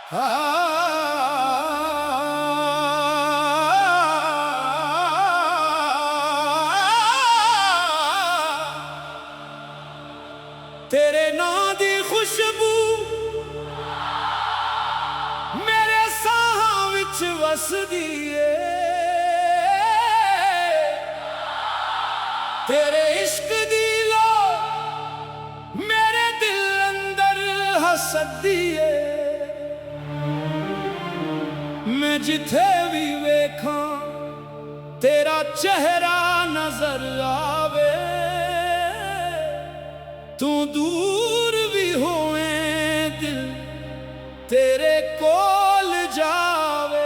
तेरे नां दी खुशबू मेरे साहां विच वसदी ए, तेरे इश्क दी लो मेरे दिल अंदर हसदी ए। मैं जिथे भी वेखां तेरा चेहरा नजर आवे, तू दूर भी होए दिल तेरे कोल जावे।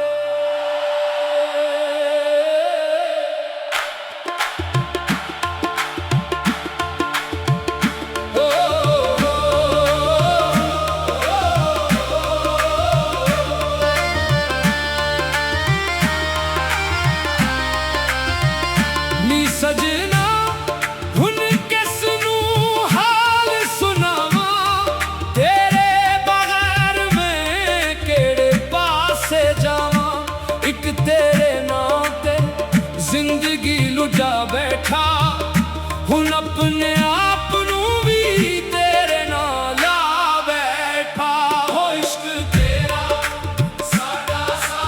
नी सजना तेरे नां ते जिंदगी लुटा बैठा हुन अपने आप नू भी तेरे नाल ला बैठा। हो इश्क तेरा साडा सा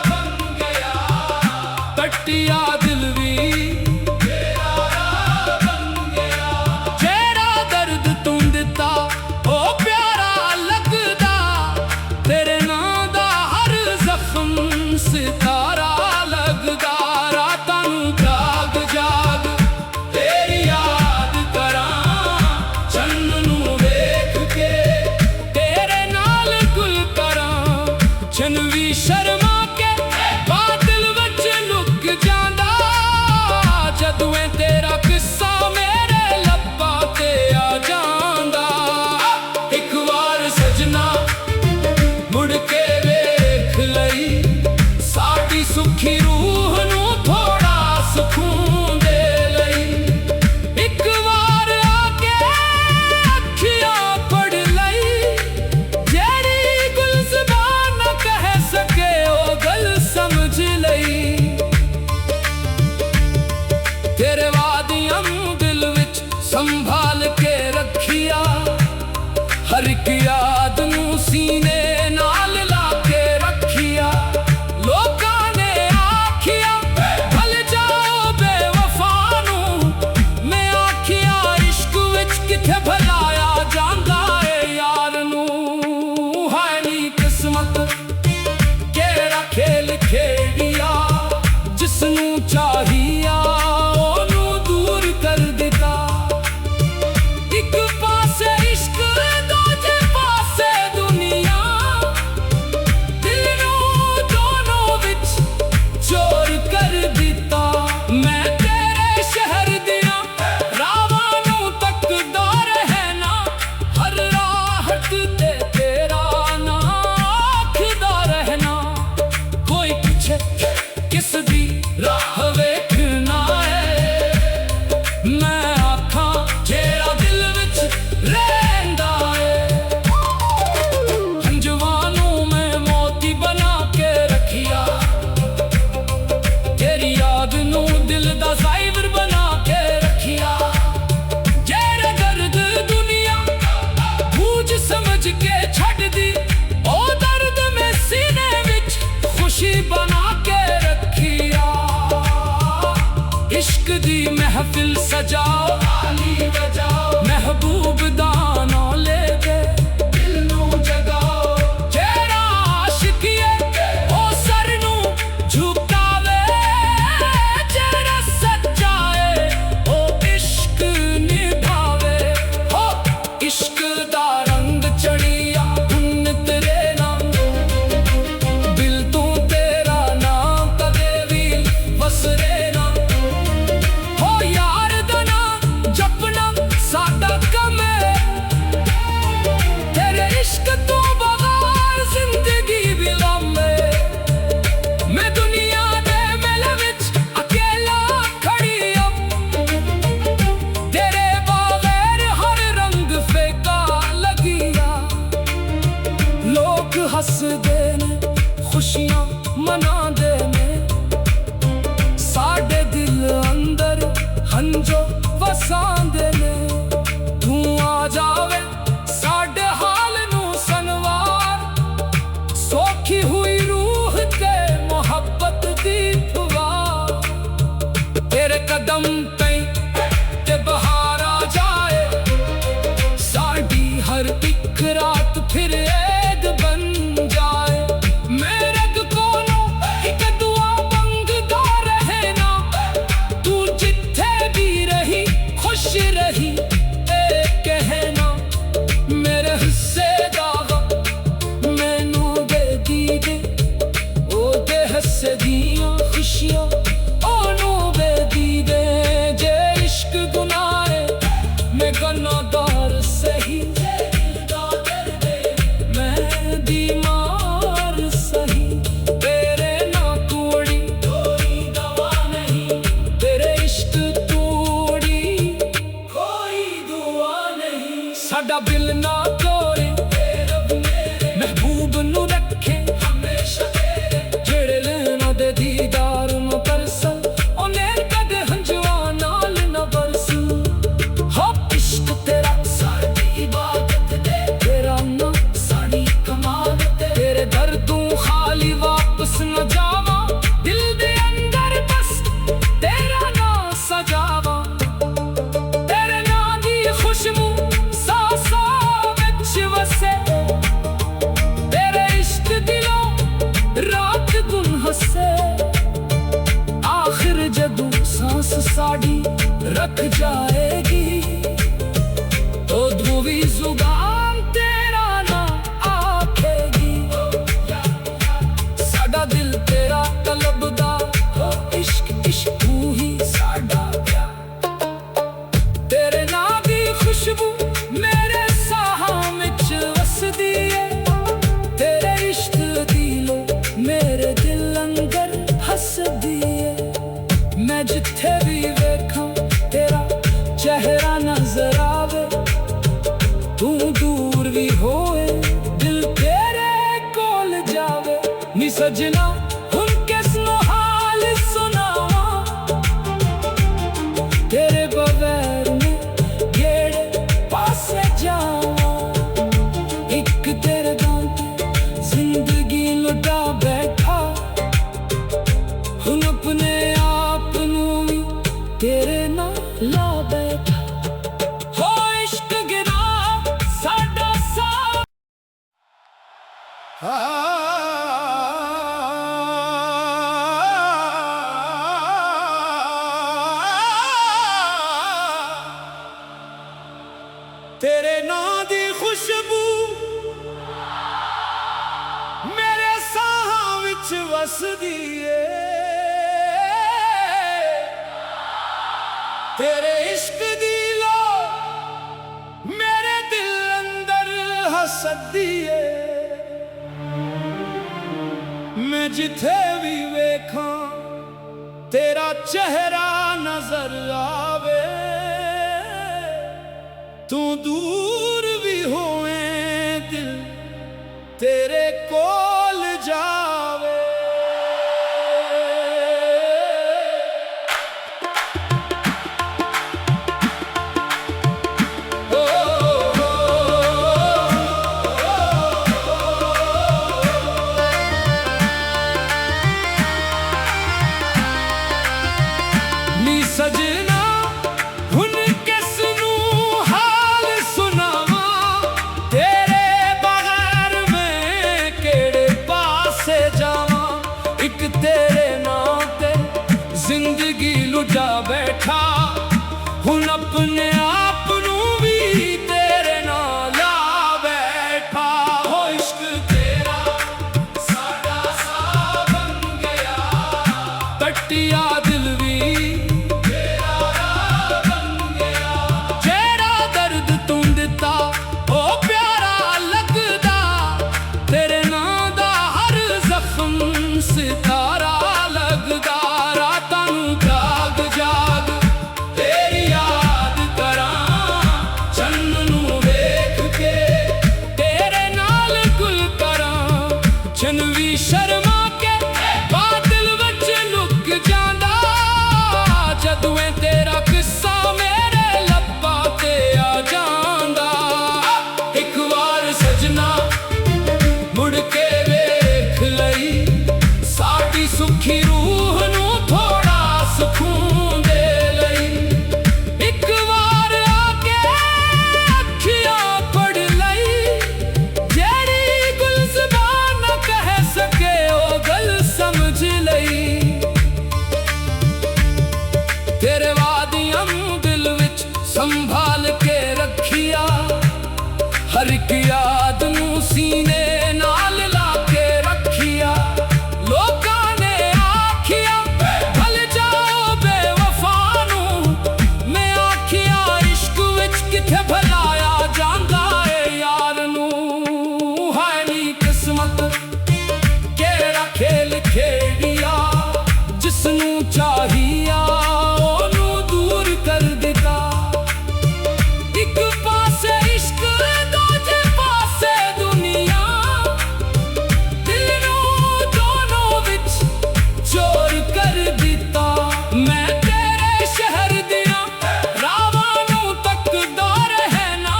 बन गया, कटिया दिल भी तेरा बन गया। जेड़ा दर्द तू दिता ओ प्यारा लगदा, तेरे नां दा हर जख्म सितारा लगदा। रातां नूं जाग जाग तेरी याद करां, चन्न नूं वेख के तेरे नाल गुल करां। चन्न भी शर्मा के बादल विच लुक जांदा, जदों तेरा किस्सा मेरे लब्बां ते आ जांदा। एक बार सजना मुड़ के वेख लई, साडी सुखी रूह नूं थोड़ा सुकून दे लई। एक बार आके अखियां पढ़ लई, जेड़ी गुल ज़बान न कह सके ओ गल समझ लई। तेरे वादियां दिल विच संभाल के रखिया, हर एक याद नूं सीने नाल ला के रखिया। किथे भलाया जांदा ए यार नूं, हाय नी किस्मत केड़ा खेल खेडिया, जिसनू चाहिया ओनू दूर कर दिता। एक पासे इश्क दूजे पासे दुनिया, दिल नूं दोनों विच चोर कर दिता। मैं तेरे शहर दिया रावां नूं तकदा रहना, हर राहत ते तेरा नां आखदा रहना। कोई पूछे किस दी राह वेखना है, मैं आखां जेड़ा दिल विच रहिंदा है। हंजवानों में मोती बना के रखिया, तेरी याद नूं दिल दा ज़ाइवर बना के रखिया। जेड़े दर्द दुनिया बूझ समझ के छड़ दी, ओ दर्द में सीने विच खुशी बना के रखिया। इश्क दी महफिल सजाओ, ताली बजाओ, महबूब दा नां ले के दिल नूं जगाओ। जेड़ा आशिकिए ओ सर नूं झुकावे, जेड़ा सच्चा है ओ इश्क निभावे। हो इश्क दा रंग चढ़िया हुन तेरे नाम, दिल तू तेरा नाम कदे भी वसरे ना। हो यार दा नां जपना साडा कम है, हसदे ने खुशियां मनांदे ने साडे दिल अंदर हंजो वसांदे ने तू आ जावे साडे हाल नू सनवार सौखी हुई रूह ते मोहब्बत दी फुवार तेरे कदम पे ते बहार आ जाए साडी हर एक रात फिर ऐद बन जाए मेरे कोलो एक दुआ मंगदा रहे ना तू जिथे भी रही खुश रही ए कहना मेरे हिस्से दा मैनू दे दीदे ओ दे हस्से दियां खुशियां ओनू दे दीदे जे इश्क गुनाह है मैं गनादार सही बीमार सही तेरे ना तोड़ी कोई दवा नहीं तेरे इश्क तोड़ी कोई दुआ नहीं साडा दिल ना तोड़े महबूब नू रखे हमेशा तेरे जेड़े लेना दे दीदार नू तरसल ओनेर कदे हंजुआ नाल ना बरस हो इश्क तेरा साडी इबादत दे तेरा ना साडी कमाल तेरे दर्दों खाली वापस न जावा दिल दे अंदर बस तेरा ना सजावा तेरे ना दी खुशबू सांसां विच वसे तेरे इश्क दिलों रात दिन हसे आखिर जदों सांस साडी रख जाएगी तो धुवी जुबान तेरा ना आखेगी साडा दिल तेरा तलबदा हो इश्क इश्क तू ही साडा प्यार तेरे ना दी खुशबू मेरे साहां विच वसदी है तेरे इश्क दिलो मेरे दिल अंदर हसदी है मैं जिथे भी वेखां तेरा चेहरा नजर आवे तू दूर भी होए दिल तेरे कोल जावे नी सजना हुन किसनो हाल सुनावा तेरे बगैर में गेड़े पासे जावा एक तेरे गां ते जिंदगी लुटा बैठा हुन अपने आप नू भी तेरे ना ला बैठा हो इश्क गिरा साडा सा तेरे नां दी खुशबू मेरे साहां विच वसदी है तेरे इश्क दी लो मेरे दिल अंदर हसदी है मैं जिथे भी वेखां तेरा चेहरा नजर आवे तू दूर भी होए दिल तेरे कोल जावे नी सजना हुन किसनू हाल सुनावा तेरे बगैर मैं केड़े पासे जावा एक तेरे नां ते जिंदगी लुटा बैठा हुन अपने आप नू भी तेरे नाल ला बैठा हो इश्क तेरा साडा सा बन गया कटिया दिल भी सितारा लगदा रातां नू जाग जाग दुश्मन भी शर्मा के बादल विच लुक जांदा जदों तेरा किस्सा मेरे लब्बां ते आ जांदा। एक बार सजना मुड़ के वेख लई साडी सुखी रूह नूं थोड़ा सुकून दे लई। एक बार आके अखियां पढ़ लई जेड़ी गुल ज़बान न कह सके ओ गल समझ लई। तेरे वादियां दिल विच संभाल के रखिया हर एक याद नूं सीने नाल ला के रखिया। लोकां ने आखिया भल जाओ बेवफा नूं मैं आखिया इश्क विच किथे भलाया जांदा ए यार नूं। हाय नी किस्मत केड़ा खेल खेड़िया जिसनूं चाहिया ओनूं दूर कर दिता। एक पासे इश्क दूजे पासे दुनिया दिल नूं दोनों विच चोर कर दिता। मैं तेरे शहर दियां रावां नूं तकदा रहना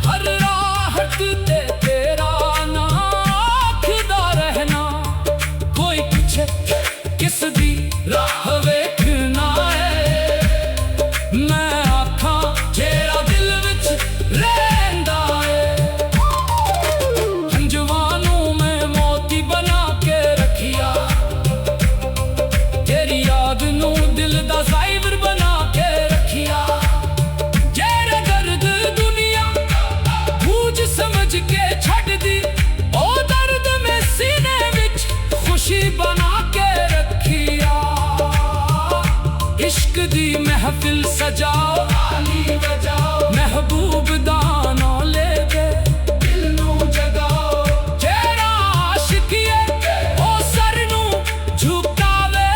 हर राहत ते तेरा नां आखदा रहना। कोई पुछे किस दी राह वेखना है मैं आखां जेड़ा दिल विच रहिंदा है। हंजवां नूं मैं मोती बना के रखिया तेरी याद नूं दिल दा ज़ाइवर बना के रखिया। जेड़ा दर्द दुनिया बूझ समझ के छड्ड दी ओ दर्द में सीने विच खुशी बना के रखिया। इश्क दी महफिल सजाओ ताली बजाओ महबूब दा नां ले के दिल नूं जगाओ। जेड़ा आशिकीए ओ सर नूं झुकावे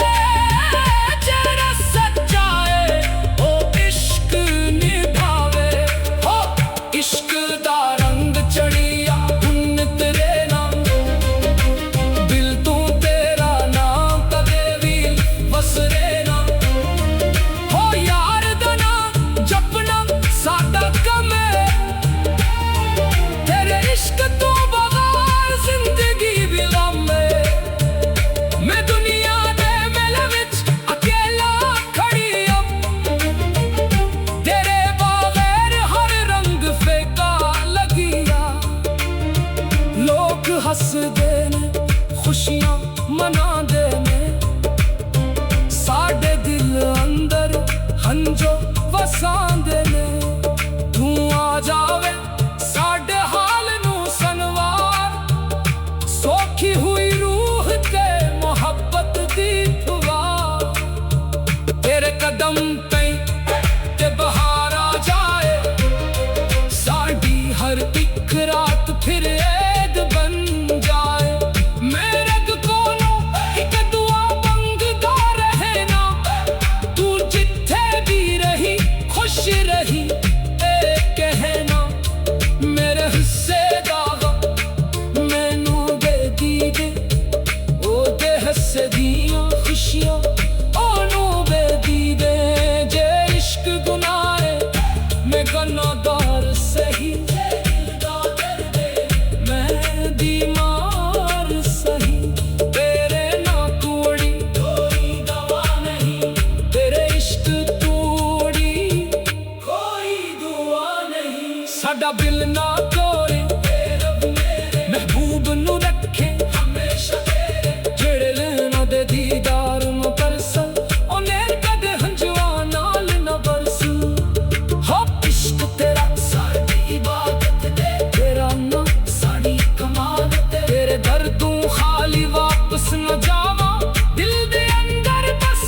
जेड़ा सच्चा है ओ इश्क निभावे। हो इश्क दा रंग चढ़िया हुन तेरे नाम दिल तू तेरा नाम कदे भी वसरे ना। हो यार दा नाम जपना साडा कम है तेरे इश्क तू बगैर जिंदगी भी लम है। मैं दुनिया दे मेल विच अकेला खड़ी तेरे बगैर हर रंग फीका लगिया। लोग हसदे ने खुशियां मनांदे ने साडे दिल अंदर हंजो वसांदे ने। तू आ जावे साडे हाल नूं सनवार सौखी हुई रूह ते मोहब्बत दी फुवार। तेरे कदम तई ते बहार आ जाए साडी हर एक रात फिर ऐद बन जाए। मेरे कोलों एक दुआ मंगदा रहना तू जिथे भी रही खुश रही ए कहना। मेरे हिस्से दा मैनू दे दी दे ओ दे हिस्से दियां खुशियां ओनू दे दी दे। जे इश्क गुनाह है मैं गनाहगार सही मैं बीमार सही तेरे ना तोड़ी कोई दवा नहीं तेरे इश्क तोड़ी कोई दुआ नहीं। साडा बिल ना तोड़े महबूब नूं रखे हमेशा तेरे जेड़े लेना दे दीदार नूं तरसल ओने कदे हंजवां नाल ना बरसल। हो इश्क तेरा साडी इबादत दे तेरा ना साडी कमाल तेरे दर्दों खाली वापस न जावा दिल दे अंदर बस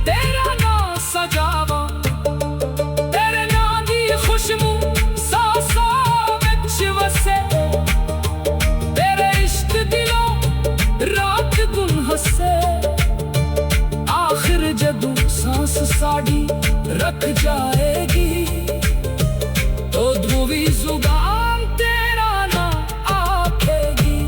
तेरा नाम सजावा। तेरे नाम दी खुशबू सांसां विच वसे तेरे इश्क दिलों रात दिन हसे। आखिर जदों सांस साडी रख जाएगी तो ध्रुवी जुबान तेरा ना आखेगी।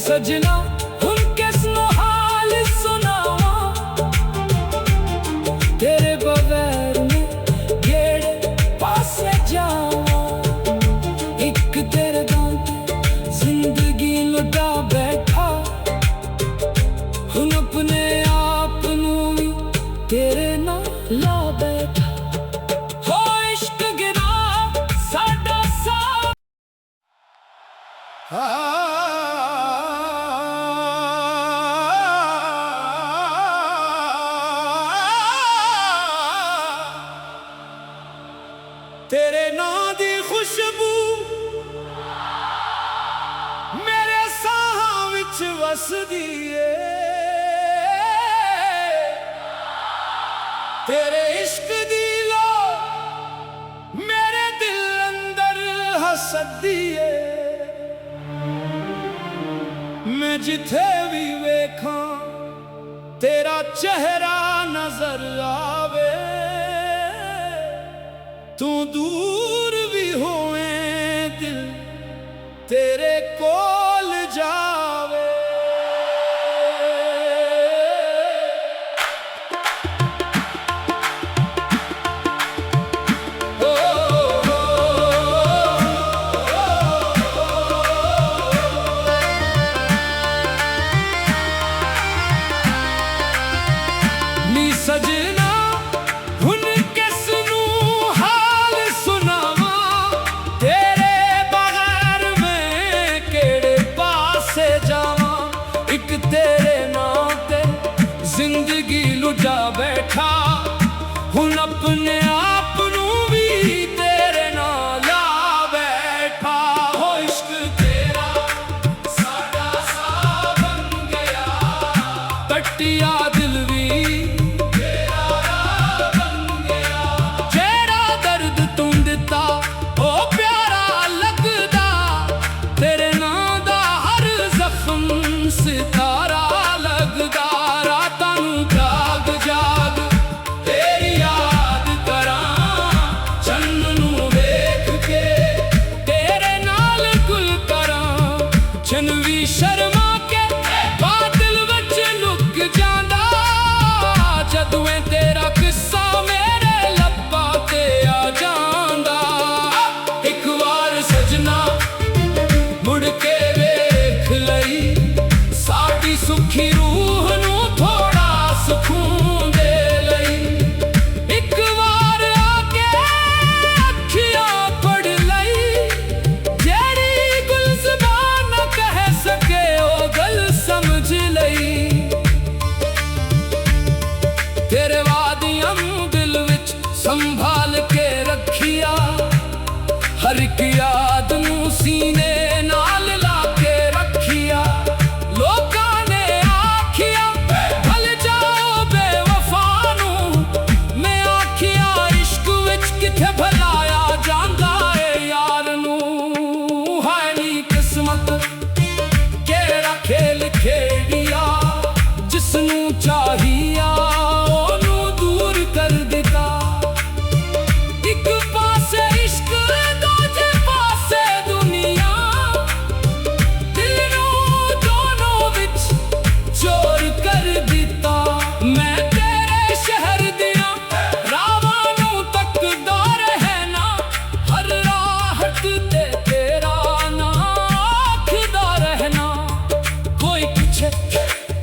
सजना हुन किसनो हाल सुनावा, तेरे बगैर में केड़े पासे जावा। एक तेरे दांत जिंदगी लुटा बैठा, हुन अपने आप नू भी तेरे नाल ला बैठा। हो इश्क गिरा साडा सा तेरे नां दी खुशबू मेरे साहां विच वसदी ए, तेरे इश्क दी लो मेरे दिल अंदर हसदी ए। मैं जिथे भी वेखां तेरा चेहरा नजर आवे, तू दूर भी होए दिल तेरे कोल जावे। नी सजना हुन किसनू हाल सुनावा, तेरे बगैर मैं केड़े पासे जावा। एक तेरे नां ते जिंदगी लुटा बैठा, हुन अपने आप नू भी तेरे नाल ला बैठा। हो इश्क तेरा साडा सा बन गया, कटिया दिल भी सितारा लगदा। रातां नू जाग जाग तेरी याद करां, चन्न नू वेख के तेरे नाल गुल करां। चनवी शर्मा के बादल विच लुक जांदा, जदों तेरा किस्सा मेरे लब्बां ते आ जांदा। एक बार सजना मुड़ के वेख लई, साडी सुखी रूह नू थोड़ा सुकून दे लई। एक बार आके अखियां पढ़ लई, जेड़ी गुल ज़बान न कह सके ओ गल समझ लई। तेरे वादियां दिल विच संभाल के रखिया, हर एक याद नू सीने नाल ला के रखिया। लोकां ने आखिया भल जाओ बेवफा नू, मैं आखिया इश्क विच किथे भलाया जांदा ए यार नू। हाय नी किस्मत केड़ा खेल खेड़िया, जिसनू चाहिया ओनू दूर कर दिता। एक पासे इश्क दूजे पासे दुनिया, दिल नू दोनों विच चोर कर दिता। मैं तेरे शहर दियां रावां नू तकदा रहना, हर राहत ते तेरा नां आखदा रहना। कोई पूछे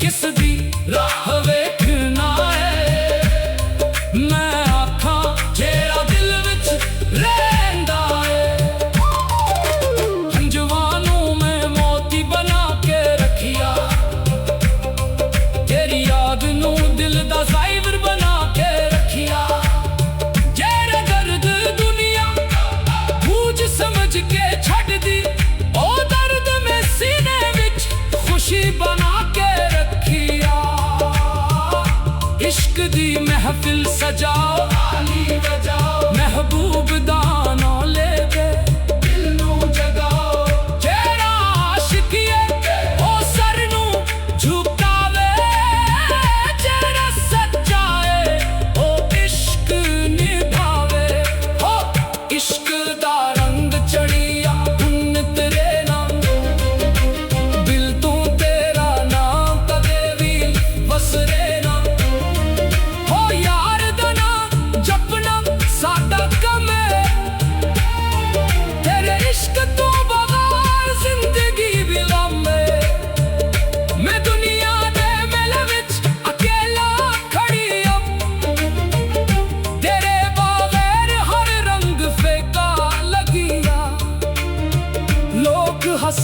किस दी राह वेखना है, मैं आखां जेड़ा दिल विच रहिंदा है। हंजवानू मैं मोती बना के रखिया, तेरी याद नू दिल दा ज़ाइवर बना के रखिया। जेड़ा दर्द दुनिया बूझ समझ के छड़ दी, ओ दर्द में सीने विच खुशी बना के रखिया। इश्क दी महफिल सजाओ, ताली बजाओ, महबूब दा नां ले के दिल नू जगाओ। जेड़ा आशिकिए ओ सर नू झुकावे, जेड़ा सच्चा है ओ इश्क निभावे। हो इश्क दा रंग चढ़िया हुन तेरे नां, दिल तू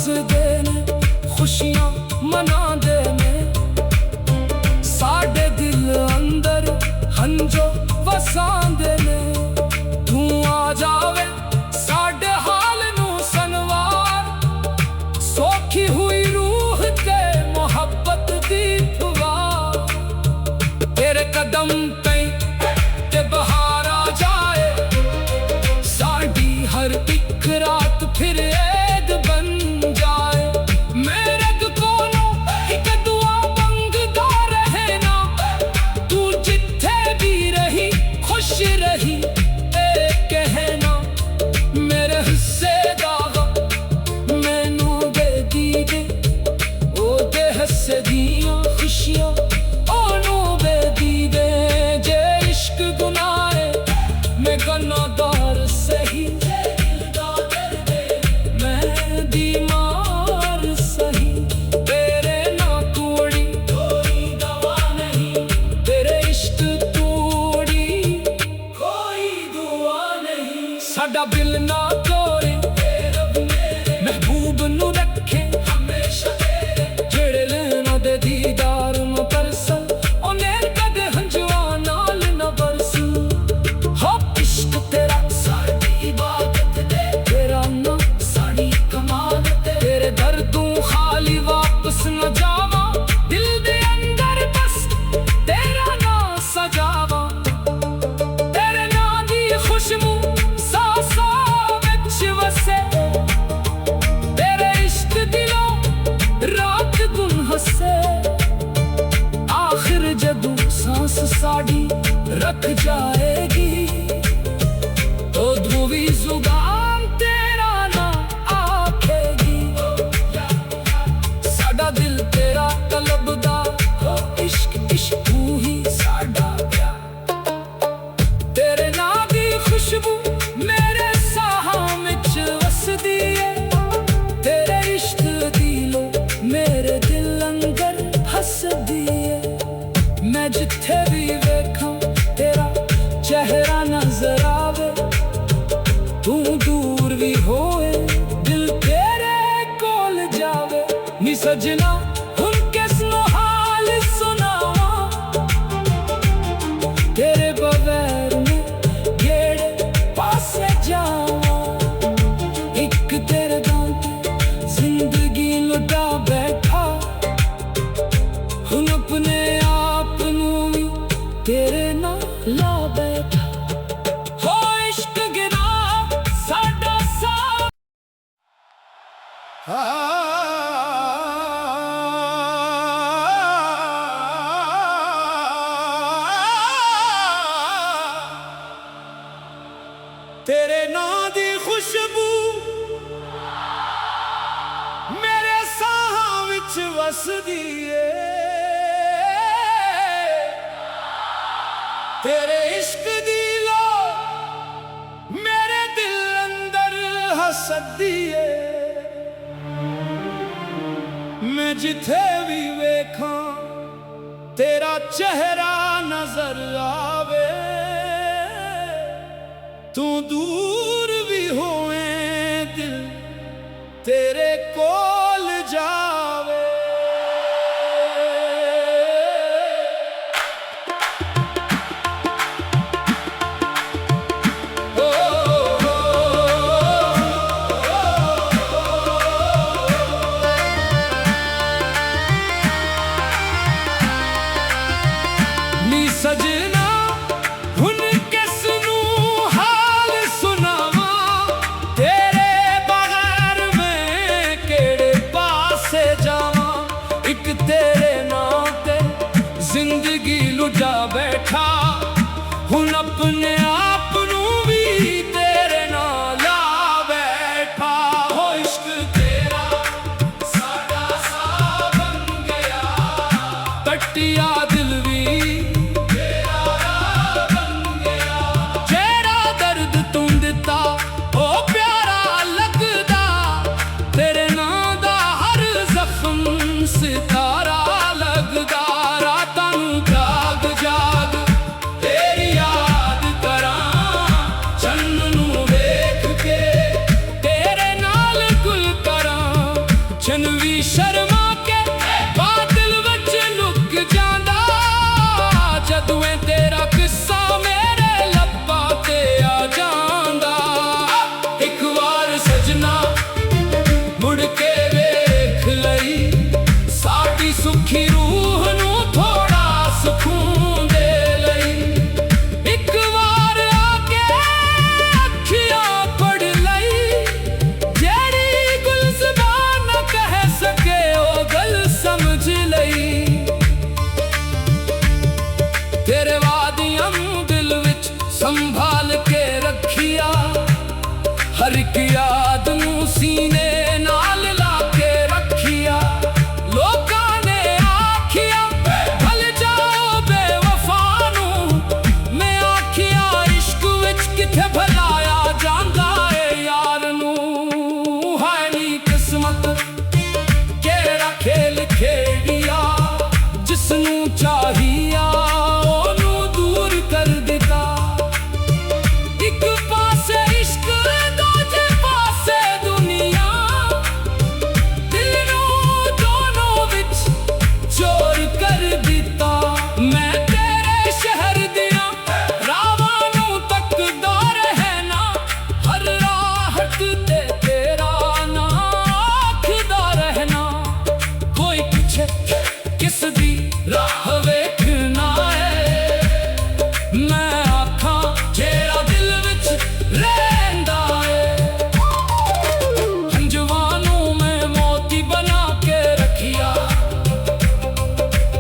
हसदे ने खुशियां मनांदे ने साडे दिल अंदर हंजो वसांदे ने तू आ जावे साडे हाल नू सनवार सौखी हुई रूह ते मोहब्बत दी फुवार तेरे कदम पे ते बहार आ जाए साडी हर एक रात फिर ऐद बन जाए मेरे कोलों एक दुआ मंगदा रहे ना तू जिथे भी रही खुश रही ए कहना मेरे हिस्से दा मैनू दे दी दे ओ दे हस्से दियां खुशियां ओनू दे दी दे जे इश्क गुनाह है मैं गनाहगार सही मैं बीमार सही तेरे ना तोड़ी कोई दवा नहीं तेरे इश्क तोड़ी कोई दुआ नहीं साडा दिल ना तोड़े महबूब नू रखे हमेशा तेरे जेड़े लेना दे दीदार में परसल ओने कदे हंजुआ नाल ना बरसल हो इश्क तेरा साडी इबादत दे तेरा ना साडी कमाल ते तेरे दर्दों खाली वापस न जावा दिल दे अंदर बस तेरा ना सजावा तेरे ना दी खुशबू सांसा विच वसे तेरे इश्क दिलों रात दिन हसे आखिर जदू सांस साड़ी रख जाएगी तो ध्रुवी जुबान तेरा ना आखेगी साडा दिल तेरा तलबदा हो इश्क इश्क तू ही साडा प्यार तेरे ना दी खुशबू मेरे साहां विच वसदी है तेरे इश्क दिलो मेरे दिल अंदर हसदी है मैं जिथे भी वेखां तेरा चेहरा नजर आवे तू दूर भी होए दिल तेरे कोल जावे नी सजना हुन किस नु हाल सुनावा तेरे बगैर मैं गेड़े पासे जावा एक तेरे दांते जिंदगी लुटा बैठा हुन अपने आप नू भी तेरे ना ला बैठा हो इश्क गिरा साडा सा तेरे नां दी खुशबू मेरे साहां विच वसदी है तेरे इश्क दी लो मेरे दिल अंदर हसदी है मैं जिथे भी वेखां तेरा चेहरा नजर आवे तू दूर भी होए दिल तेरे कोल जावे नी सजना हुन किस नू हाल सुनावा तेरे बगैर मैं केड़े पासे जावा एक तेरे नां ते जिंदगी लुटा बैठा हुन अपने आप नू भी तेरे नाल ला बैठा हो इश्क तेरा साडा सा बन गया कटिया दिल भी सितारा लगदा रातां नू जाग जाग तेरी याद ਬਚਨ ਵੀ ਸ਼ਰਮਾ ਕੇ ਬਾਦਲ ਵਿੱਚ ਲੁਕ ਜਾਂਦਾ ਜਦੋਂ ਇਹ ਤੇਰਾ ਕਿੱਸਾ ਮੇਰੇ ਲੱਭਾਂ ਤੇ ਆ ਜਾਂਦਾ। ਇੱਕ ਵਾਰ ਸਜਣਾ ਮੁੜ ਕੇ ਵੇਖ ਲਈ ਸਾਡੀ ਸੁਖੀ ਰੂਹ ਨੂੰ ਥੋੜਾ ਸਕੂਨ ਦੇ ਲਈ। ਇੱਕ ਵਾਰ ਆ ਕੇ ਅੱਖੀਆਂ ਪੜ ਲਈ ਜਿਹੜੀ ਗੁਲ ਜ਼ਬਾਨ ਨਾ ਕਹਿ ਸਕੇ ਉਹ ਗੱਲ ਸਮਝ ਲਈ। ਤੇਰੇ ਵਾਦੀਆਂ ਨੂੰ ਦਿਲ ਵਿੱਚ ਸੰਭਾਲ ਕੇ ਰੱਖਿਆ ਹਰ ਇੱਕ ਯਾਦ ਨੂੰ ਸੀਨੇ ਨਾਲ ਲਾ ਕੇ ਰੱਖਿਆ। ਲੋਕਾਂ ਨੇ ਆਖਿਆ ਭੁੱਲ ਜਾਓ ਬੇਵਫਾ ਨੂੰ ਮੈਂ ਆਖਿਆ ਇਸ਼ਕ ਵਿੱਚ ਕਿੱਥੇ ਭੁਲਾਇਆ ਜਾਂਦਾ ਏ ਯਾਰ ਨੂੰ। ਹਾਏ ਨੀ ਕਿਸਮਤ ਕਿਹੜਾ ਖੇਲ ਖੇਡਿਆ ਜਿਸ ਨੂੰ ਚਾਹੀਆ ਉਹਨੂੰ ਦੂਰ ਕਰ ਦਿੱਤਾ। ਇੱਕ ਪਾਸੇ ਇਸ਼ਕ ਦੂਜੇ ਪਾਸੇ ਦੁਨੀਆ ਦਿਲ ਨੂੰ ਦੋਨੋਂ ਵਿੱਚ ਚੋਰ ਕਰ ਦਿੱਤਾ। ਮੈਂ ਤੇਰੇ ਸ਼ਹਿਰ ਦੀਆਂ ਰਾਵਾਂ ਨੂੰ ਤੱਕਦਾ ਰਹਿਣਾ ਹਰ ਰਾਹਤ ਤੇ ਤੇਰਾ ਨਾਂ ਆਖਦਾ ਰਹਿਣਾ। ਕੋਈ ਪੁੱਛੇ ਕਿਸ ਦੀ ਰਾਹ ਵੇਖਣਾ ਏ ਮੈਂ ਆਖਾਂ ਜਿਹੜਾ ਦਿਲ ਵਿੱਚ ਰਹਿੰਦਾ ਏ। ਹੰਝੂਆਂ ਨੂੰ ਮੈਂ ਮੋਤੀ ਬਣਾ ਕੇ ਰੱਖਿਆ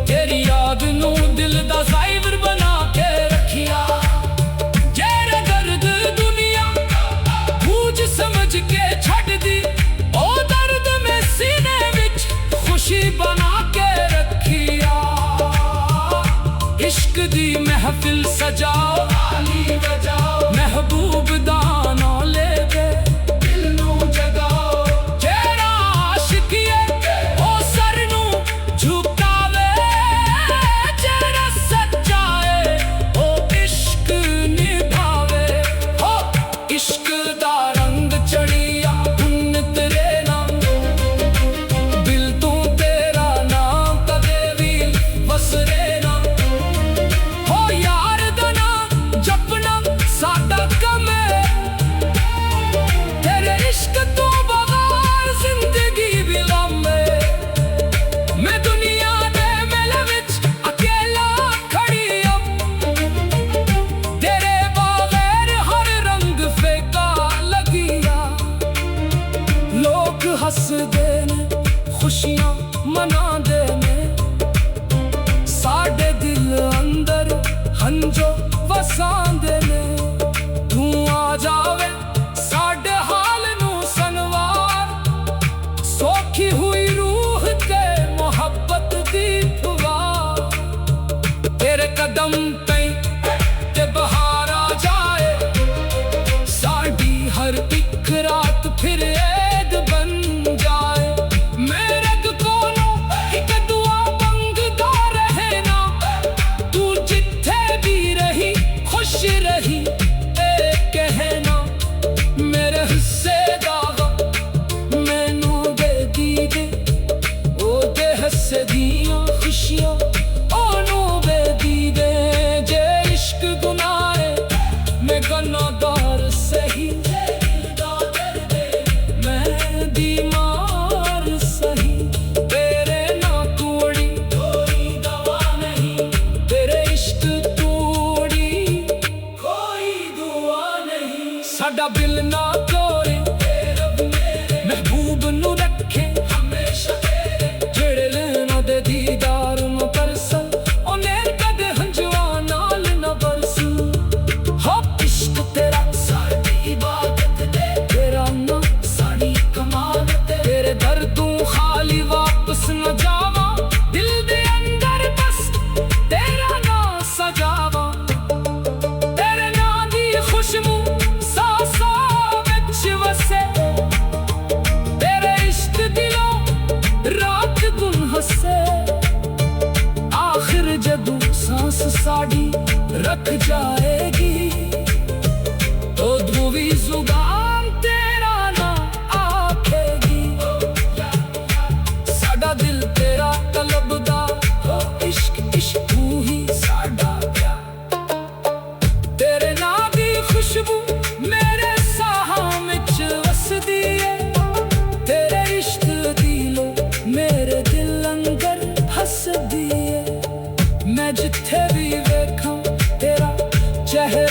ਤੇਰੀ ਯਾਦ ਨੂੰ ਦਿਲ ਦਾ ਜ਼ਾਇਵਰ ਬਣਾ ਕੇ ਰੱਖਿਆ। ਜਿਹੜੇ ਦਰਦ ਦੁਨੀਆ ਬੂਝ ਸਮਝ ਕੇ ਛੱਡਦੀ ਉਹ ਦਰਦ ਮੈਂ ਸੀਨੇ ਵਿੱਚ ਖੁਸ਼ੀ ਬਣਾ ਕੇ ਰੱਖਿਆ। ਇਸ਼ਕ ਦੀ ਮਹਿਫਿਲ ਸਜਾਓ ਤਾਲੀ ਵਜਾਓ ਮਹਿਬੂਬ ਦਾ ਨਾਂ ਲੈ ਕੇ ਦਿਲ ਨੂੰ ਜਗਾਓ। ਜਿਹੜਾ ਆਸ਼ਿਕ ਏ ਉਹ ਸਰ ਨੂੰ ਝੁਕਾਵੇ ਜਿਹੜਾ ਸੱਚਾ ਏ ਉਹ ਇਸ਼ਕ ਨਿਭਾਵੇ। ਹੋ ਇਸ਼ਕ ਦਾ ਰੰਗ ਚੜਿਆ ਹੁਣ ਤੇਰੇ ਨਾਮ ਦਿਲ ਤੋਂ ਤੇਰਾ ਨਾਮ ਕਦੇ ਵੀ ਵਸਰੇ ਨਾ। ਹੋ ਯਾਰ ਦਾ ਨਾਮ ਜਪਣਾ ਸਾਡਾ ਕੰਮ ਏ ਤੇਰੇ ਇਸ਼ਕ ਤੋਂ ਬਗੈਰ ਜ਼ਿੰਦਗੀ ਵੀ ਲੰਮੇ। ਮੈਂ ਦੁਨੀਆ ਦੇ ਮੇਲੇ ਵਿੱਚ ਅਕੇਲਾ ਖੜੀ ਆਂ ਤੇਰੇ ਬਗੈਰ ਹਰ ਰੰਗ ਫੇਕਾ ਲੱਗਿਆ। ਲੋਕ ਹੱਸਦੇ ਨੇ ਖੁਸ਼ੀਆਂ ਮਨਾਉਂਦੇ ਨੇ ਸਾਡੇ ਦਿਲ ਅੰਦਰ ਹੰਝੂ ਵਸਾਉਂਦੇ ਨੇ। ਤੂੰ ਆ ਜਾਵੇ ਸਾਡੇ ਹਾਲ ਨੂੰ ਸੰਵਾਰ ਸੌਖੀ ਹੋਈ ਰੂਹ ਤੇ ਮੁਹੱਬਤ ਦੀ ਫੁਹਾਰ। ਤੇਰੇ ਕਦਮ ਤੇ ਬਹਾਰ ਆ ਜਾਏ ਸਾਡੀ ਹਰ ਇੱਕ ਰਾਤ ਫਿਰ ਏਦ ਬਣ ਜਾਏ। ਮੇਰੇ ਕੋਲੋਂ ਇੱਕ ਦੁਆ ਮੰਗਦਾ ਰਹਿਣਾ ਤੂੰ ਜਿੱਥੇ ਵੀ ਰਹੀ ਖੁਸ਼ ਰਹੀ ਇਹ ਕਹਿਣਾ। ਮੇਰੇ ਹਿੱਸੇ ਦਾ ਮੈਨੂੰ ਦੇ ਦੀਦੇ ਉਹਦੇ ਹਿੱਸੇ ਦੀਆਂ ਖੁਸ਼ੀਆਂ ਉਹਨੂੰ ਦੇ ਦੀਦੇ। ਜੇ ਇਸ਼ਕ ਗੁਨਾਹ ਏ ਮੈਂ ਗੁਨਾਹਗਾਰ ਸਹੀ ਮੈਂ ਦੀਮਾਰ ਸਹੀ ਤੇਰੇ ਨਾ ਤੋੜੀ ਕੋਈ ਦਵਾ ਨਹੀਂ ਤੇਰੇ ਇਸ਼ਕ ਤੋੜੀ ਕੋਈ ਦੁਆ ਨਹੀਂ। ਸਾਡਾ ਦਿਲ ਨਾ ਤੋੜੇ ਮਹਿਬੂਬ ਨੂੰ ਰੱਖੇ ਹਮੇਸ਼ਾ ਤੇਰੇ ਜਿਹੜੇ ਲੈਣਾ ਦੇ ਦੀਦਾਰ ਨੂੰ ਤਰਸਣ ਉਹ ਨੈਣ ਕਦੇ ਹੰਝੂਆਂ ਨਾਲ ਨਾ ਬਰਸਣ। ਹੋ ਇਸ਼ਕ ਤੇਰਾ ਸਾਡੀ ਇਬਾਦਤ ਦੇ ਤੇਰਾ ਨਾ ਸਾਡੀ ਕਮਾਲ ਤੇਰੇ ਦਰਦੋਂ ਖਾਲੀ ਵਾਪਸ ਨਾ ਜਾਵਾਂ ਦਿਲ ਦੇ ਅੰਦਰ ਬਸ ਤੇਰਾ ਨਾਂ ਸਜਾਵਾਂ। ਤੇਰੇ ਨਾਂ ਦੀ ਖੁਸ਼ਬੂ ਸਾਸਾਂ ਵਿੱਚ ਵਸੇ ਤੇਰੇ ਇਸ਼ਕ ਦਿਲੋਂ ਰਾਤ ਦਿਨ ਹੱਸੇ। ਆਖਿਰ ਜਦੋਂ ਸਾਂਸ ਸਾਡੀ ਰੱਖ ਜਾਏਗੀ ਉਦੋਂ ਵੀ ਜ਼ੁਬਾਨ ਤੇਰਾ ਨਾਂ ਆਖੇਗੀ। चेहरे